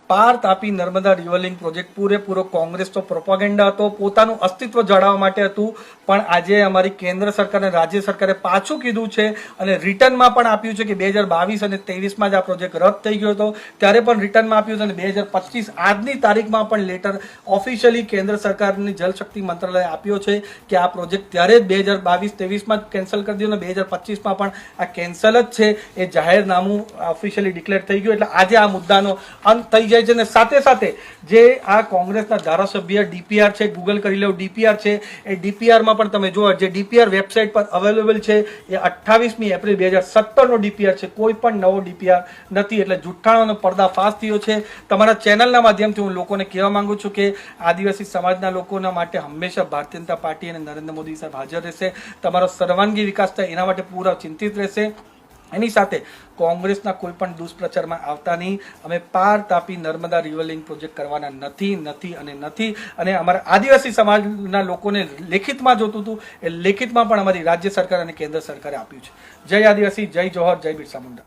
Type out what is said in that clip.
પાર Tapi Narmada river link project પૂરેપૂરો કોંગ્રેસનો પ્રોપેગેન્ડા હતો, પોતાનું અસ્તિત્વ જાળવવા માટે હતું. પણ આજે અમારી કેન્દ્ર સરકાર અને રાજ્ય સરકારે પાછું કીધું છે અને રિટર્નમાં પણ આપ્યું છે કે 2022 અને 23માં જ આ પ્રોજેક્ટ રદ થઈ ગયો હતો, ત્યારે પણ રિટર્નમાં આપ્યું છે અને 2025 આજની તારીખમાં પણ લેટર ઓફિશિયલી કેન્દ્ર સરકારની જલશક્તિ મંત્રાલયે આપ્યો છે કે આ પ્રોજેક્ટ ત્યારે જ 2022-23માં જ કેન્સલ કરી દીધો અને 2025માં પણ આ કેન્સલ જ છે. એ જાહેરનામું ઓફિશિયલી ડિક્લેર થઈ ગયું. એટલે આજે આ મુદ્દાનો અંત થઈ જાય છે. અને સાથે સાથે જે આ કોંગ્રેસના ધારાસભ્ય ડીપીઆર છે, ગૂગલ કરી લો ડીપીઆર છે, એ ડીપીઆરમાં પણ તમે જુઓ, જે ડીપીઆર વેબસાઇટ પર અવેલેબલ છે એ 28મી એપ્રિલ 2017નો ડીપીઆર છે, કોઈ પણ નવો ડીપીઆર નથી. એટલે જુઠ્ઠાણોનો પર્દાફાશ થયો છે. તમારા ચેનલના માધ્યમથી હું લોકોને કહેવા માંગુ છું કે આદિવાસી સમાજના લોકોના માટે હંમેશા ભારતીય જનતા પાર્ટી અને નરેન્દ્ર મોદી સાહેબ હાજર રહેશે. તમારો સર્વાંગી વિકાસ થાય એના માટે પૂરા ચિંતિત રહેશે. એની સાથે કોંગ્રેસના કોઈ પણ દુષ્પ્રચારમાં આવતા નહીં. અમે પાર તાપી નર્મદા રિવરલિંક પ્રોજેક્ટ કરવાના નથી. અને અમારા આદિવાસી સમાજના લોકોને લેખિતમાં જોતું હતું, એ લેખિતમાં પણ અમારી રાજ્ય સરકાર અને કેન્દ્ર સરકારે આપ્યું છે. જય આદિવાસી, જય જોહર, જય બિરસા મુંડા.